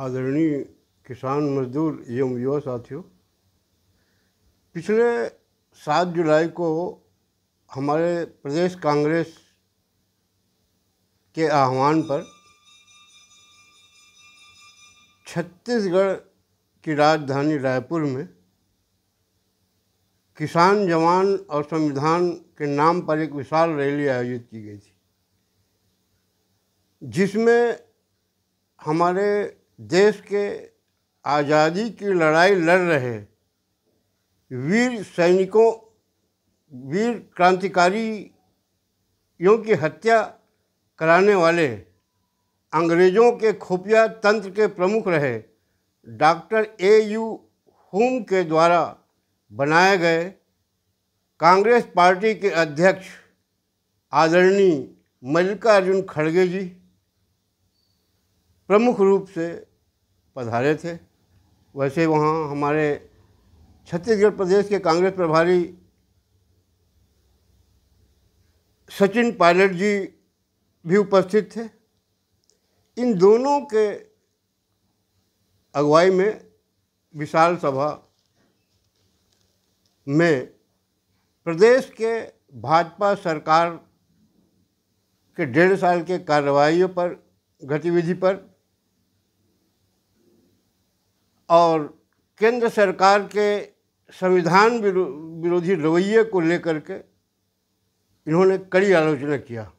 आदरणीय किसान मजदूर एवं युवा साथियों, पिछले 7 जुलाई को हमारे प्रदेश कांग्रेस के आह्वान पर छत्तीसगढ़ की राजधानी रायपुर में किसान जवान और संविधान के नाम पर एक विशाल रैली आयोजित की गई थी, जिसमें हमारे देश के आज़ादी की लड़ाई लड़ रहे वीर सैनिकों, वीर क्रांतिकारियों की हत्या कराने वाले अंग्रेज़ों के खुफिया तंत्र के प्रमुख रहे डॉक्टर A.U. हुम के द्वारा बनाए गए कांग्रेस पार्टी के अध्यक्ष आदरणीय मल्लिकार्जुन खड़गे जी प्रमुख रूप से पधारे थे। वैसे वहाँ हमारे छत्तीसगढ़ प्रदेश के कांग्रेस प्रभारी सचिन पायलट जी भी उपस्थित थे। इन दोनों के अगुवाई में विशाल सभा में प्रदेश के भाजपा सरकार के 1.5 साल के कार्रवाइयों पर, गतिविधि पर और केंद्र सरकार के संविधान विरोधी रवैये को लेकर के इन्होंने कड़ी आलोचना किया।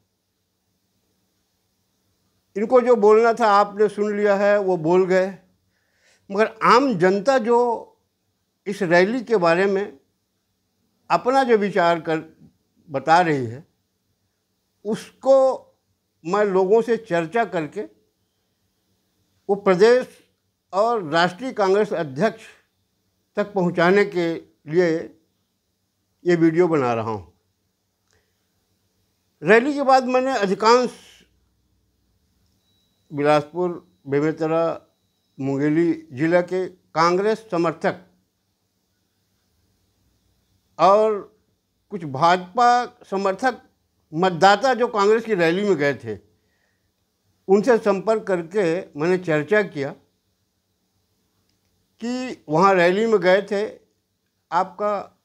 इनको जो बोलना था आपने सुन लिया है, वो बोल गए, मगर आम जनता जो इस रैली के बारे में अपना जो विचार बता रही है, उसको मैं लोगों से चर्चा करके वो प्रदेश और राष्ट्रीय कांग्रेस अध्यक्ष तक पहुंचाने के लिए ये वीडियो बना रहा हूं। रैली के बाद मैंने अधिकांश बिलासपुर, बेमेतरा, मुंगेली जिला के कांग्रेस समर्थक और कुछ भाजपा समर्थक मतदाता जो कांग्रेस की रैली में गए थे, उनसे संपर्क करके मैंने चर्चा किया कि वहाँ रैली में गए थे, आपका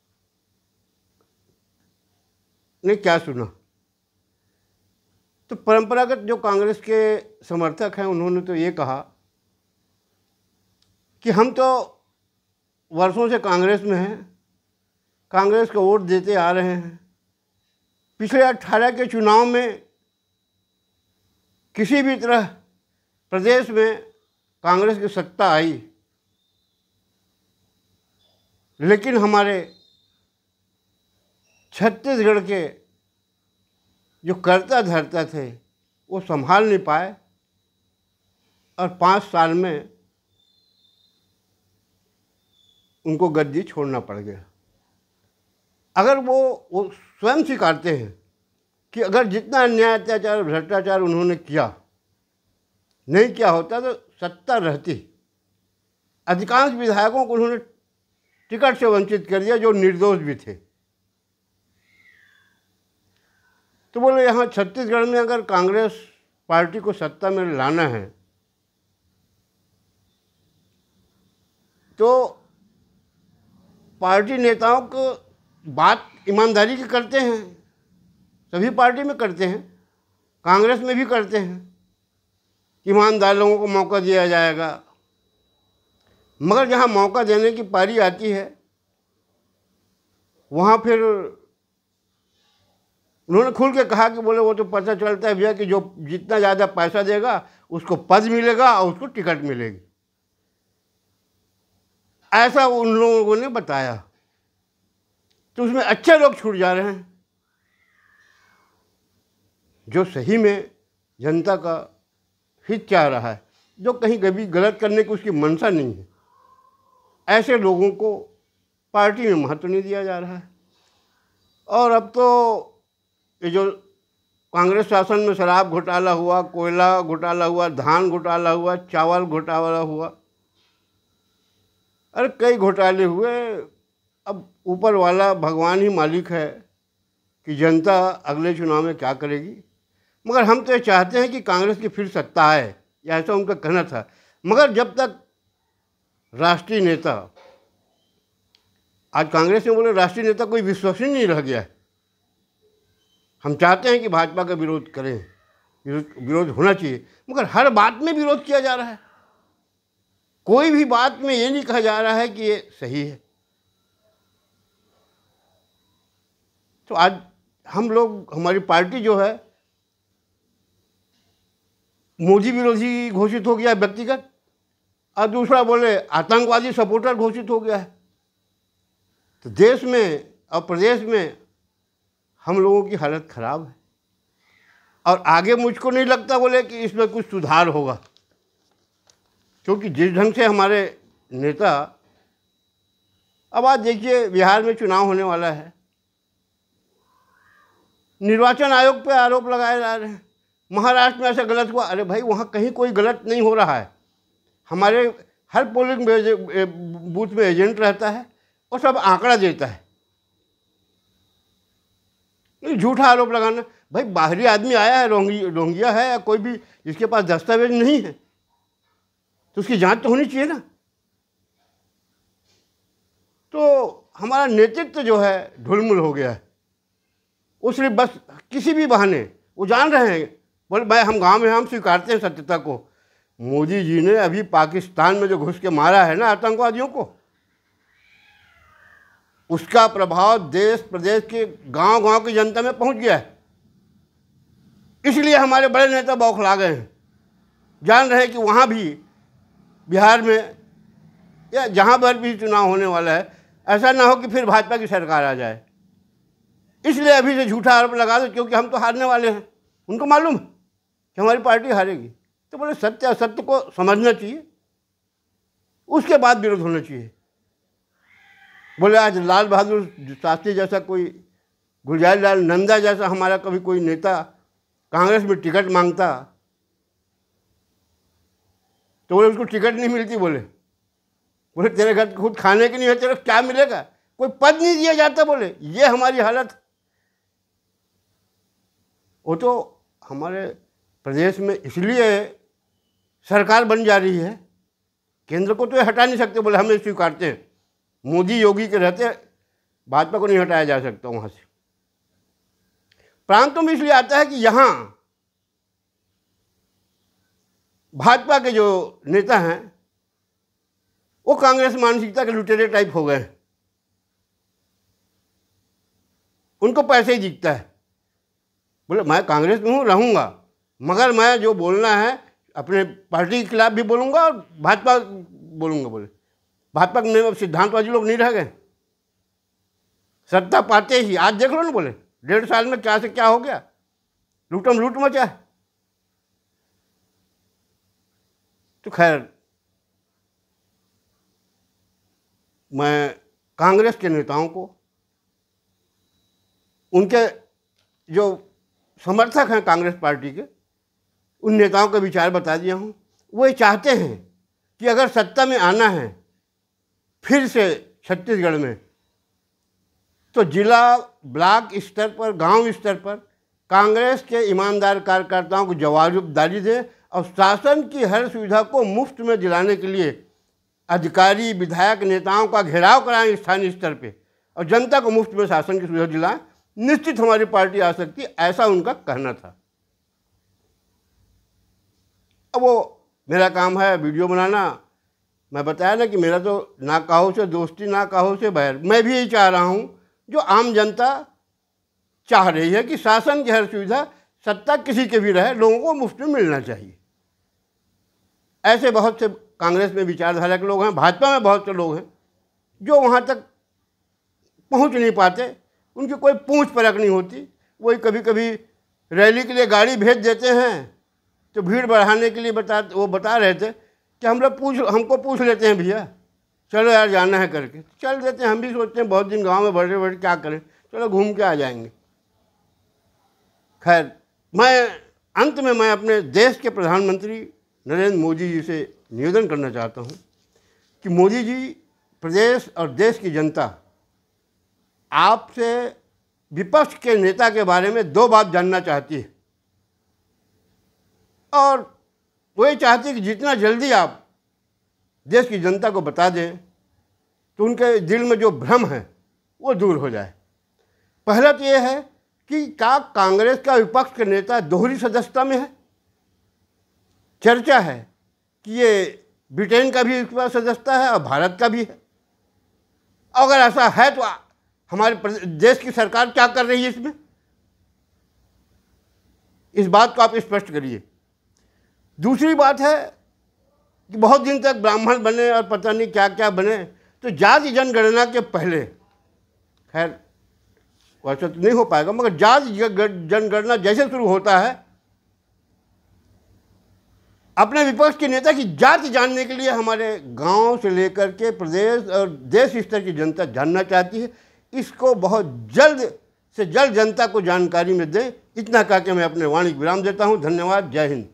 ने क्या सुना। तो परंपरागत जो कांग्रेस के समर्थक हैं, उन्होंने तो ये कहा कि हम तो वर्षों से कांग्रेस में हैं, कांग्रेस को वोट देते आ रहे हैं। पिछले 18 के चुनाव में किसी भी तरह प्रदेश में कांग्रेस की सत्ता आई, लेकिन हमारे छत्तीसगढ़ के जो कर्ता धर्ता थे वो संभाल नहीं पाए और 5 साल में उनको गद्दी छोड़ना पड़ गया। अगर वो स्वयं स्वीकारते हैं कि अगर जितना अन्याय, अत्याचार, भ्रष्टाचार उन्होंने किया नहीं किया होता तो सत्ता रहती। अधिकांश विधायकों को उन्होंने टिकट से वंचित कर दिया जो निर्दोष भी थे। तो बोले यहाँ छत्तीसगढ़ में अगर कांग्रेस पार्टी को सत्ता में लाना है तो पार्टी नेताओं को बात ईमानदारी की करते हैं, सभी पार्टी में करते हैं, कांग्रेस में भी करते हैं, ईमानदार लोगों को मौका दिया जाएगा। मगर जहाँ मौका देने की पारी आती है वहाँ फिर उन्होंने खुल के कहा कि बोले वो तो पता चलता है भैया कि जो जितना ज़्यादा पैसा देगा उसको पद मिलेगा और उसको टिकट मिलेगी, ऐसा उन लोगों ने बताया। तो उसमें अच्छे लोग छूट जा रहे हैं जो सही में जनता का हित चाह रहा है, जो कहीं कभी गलत करने की उसकी मंशा नहीं है। ऐसे लोगों को पार्टी में महत्व नहीं दिया जा रहा है। और अब तो ये जो कांग्रेस शासन में शराब घोटाला हुआ, कोयला घोटाला हुआ, धान घोटाला हुआ, चावल घोटाला हुआ, अरे कई घोटाले हुए। अब ऊपर वाला भगवान ही मालिक है कि जनता अगले चुनाव में क्या करेगी। मगर हम तो ये चाहते हैं कि कांग्रेस की फिर सत्ता आए, या ऐसा उनका कहना था। मगर जब तक राष्ट्रीय नेता, आज कांग्रेस में बोले राष्ट्रीय नेता कोई विश्वसनीय नहीं रह गया है। हम चाहते हैं कि भाजपा का विरोध करें, विरोध होना चाहिए, मगर हर बात में विरोध किया जा रहा है। कोई भी बात में ये नहीं कहा जा रहा है कि ये सही है। तो आज हम लोग, हमारी पार्टी जो है मोदी विरोधी घोषित हो गया है व्यक्तिगत, और दूसरा बोले आतंकवादी सपोर्टर घोषित हो गया है। तो देश में और प्रदेश में हम लोगों की हालत खराब है, और आगे मुझको नहीं लगता बोले कि इसमें कुछ सुधार होगा, क्योंकि जिस ढंग से हमारे नेता, अब आज देखिए बिहार में चुनाव होने वाला है, निर्वाचन आयोग पे आरोप लगाए जा रहे हैं, महाराष्ट्र में ऐसा गलत हुआ। अरे भाई, वहाँ कहीं कोई गलत नहीं हो रहा है। हमारे हर पोलिंग बूथ में एजेंट रहता है और सब आंकड़ा देता है। ये झूठा आरोप लगाना, भाई बाहरी आदमी आया है, रोहिंग्या है या कोई भी जिसके पास दस्तावेज नहीं है, तो उसकी जांच तो होनी चाहिए ना। तो हमारा नेतृत्व जो है ढुलमुल हो गया है। वो सिर्फ बस किसी भी बहाने, वो जान रहे हैं, बोले भाई हम गांव में हम स्वीकारते हैं सत्यता को। मोदी जी ने अभी पाकिस्तान में जो घुस के मारा है ना आतंकवादियों को, उसका प्रभाव देश प्रदेश के गांव-गांव की जनता में पहुंच गया है। इसलिए हमारे बड़े नेता बौखला गए हैं, जान रहे हैं कि वहाँ भी बिहार में या जहाँ पर भी चुनाव होने वाला है, ऐसा ना हो कि फिर भाजपा की सरकार आ जाए। इसलिए अभी से झूठा आरोप लगा दो, क्योंकि हम तो हारने वाले हैं। उनको मालूम है कि हमारी पार्टी हारेगी। तो बोले सत्य असत्य को समझना चाहिए, उसके बाद विरोध होना चाहिए। बोले आज लाल बहादुर शास्त्री जैसा कोई, गुलजार लाल नंदा जैसा हमारा कभी कोई नेता कांग्रेस में टिकट मांगता तो बोले उसको टिकट नहीं मिलती। बोले तेरे घर खुद खाने की नहीं है, तेरे क्या मिलेगा, कोई पद नहीं दिया जाता। बोले ये हमारी हालत। वो तो हमारे प्रदेश में इसलिए सरकार बन जा रही है, केंद्र को तो ये हटा नहीं सकते। बोले हम ये स्वीकारते हैं, मोदी योगी के रहते भाजपा को नहीं हटाया जा सकता वहाँ से। प्रांतों में इसलिए आता है कि यहाँ भाजपा के जो नेता हैं वो कांग्रेस मानसिकता के लुटेरे टाइप हो गए हैं। उनको पैसे ही दिखता है। बोले मैं कांग्रेस में हूँ, रहूँगा, मगर मैं जो बोलना है अपने पार्टी के खिलाफ भी बोलूँगा और भाजपा बोलूँगा। बोले भाजपा में सिद्धांतवादी लोग नहीं रह गए। सत्ता पाते ही आज देख लो ना, बोले 1.5 साल में क्या से क्या हो गया, लूटम लूट मचा है। तो खैर, मैं कांग्रेस के नेताओं को, उनके जो समर्थक हैं कांग्रेस पार्टी के, उन नेताओं का विचार बता दिया हूँ। वो ये चाहते हैं कि अगर सत्ता में आना है फिर से छत्तीसगढ़ में, तो जिला ब्लॉक स्तर पर, गांव स्तर पर कांग्रेस के ईमानदार कार्यकर्ताओं को जवाबदारी दें और शासन की हर सुविधा को मुफ्त में दिलाने के लिए अधिकारी, विधायक, नेताओं का घेराव कराएं स्थानीय स्तर पे और जनता को मुफ्त में शासन की सुविधा दिलाएं। निश्चित हमारी पार्टी आ सकती है, ऐसा उनका कहना था। अब वो मेरा काम है वीडियो बनाना। मैं बताया ना कि मेरा तो ना काहो से दोस्ती ना काहो से बैर। मैं भी यही चाह रहा हूँ जो आम जनता चाह रही है कि शासन की हर सुविधा, सत्ता किसी के भी रहे, लोगों को मुफ्त में मिलना चाहिए। ऐसे बहुत से कांग्रेस में विचारधारा के लोग हैं, भाजपा में बहुत से लोग हैं जो वहाँ तक पहुँच नहीं पाते, उनकी कोई पूछ परख नहीं होती। वही कभी कभी रैली के लिए गाड़ी भेज देते हैं तो भीड़ बढ़ाने के लिए वो बता रहे थे कि हमको पूछ लेते हैं भैया, चलो यार जाना है करके चल देते हैं। हम भी सोचते हैं बहुत दिन गांव में बैठे बैठे क्या करें, चलो घूम के आ जाएंगे। खैर, अंत में मैं अपने देश के प्रधानमंत्री नरेंद्र मोदी जी से निवेदन करना चाहता हूं कि मोदी जी, प्रदेश और देश की जनता आपसे विपक्ष के नेता के बारे में 2 बात जानना चाहती है, और वो ये चाहती है कि जितना जल्दी आप देश की जनता को बता दें तो उनके दिल में जो भ्रम है वो दूर हो जाए। पहला तो ये है कि क्या कांग्रेस का विपक्ष का नेता दोहरी सदस्यता में है? चर्चा है कि ये ब्रिटेन का भी इसके पास सदस्यता है और भारत का भी है। अगर ऐसा है तो हमारे देश की सरकार क्या कर रही है इसमें? इस बात को आप स्पष्ट करिए। दूसरी बात है कि बहुत दिन तक ब्राह्मण बने और पता नहीं क्या क्या बने, तो जाति जनगणना के पहले, खैर वैसे तो नहीं हो पाएगा, मगर जाति जनगणना जैसे शुरू होता है, अपने विपक्ष के नेता की जाति जानने के लिए हमारे गांव से लेकर के प्रदेश और देश स्तर की जनता जानना चाहती है। इसको बहुत जल्द से जल्द जनता को जानकारी में दें। इतना कह के मैं अपने वाणी को विराम देता हूं। धन्यवाद। जय हिंद।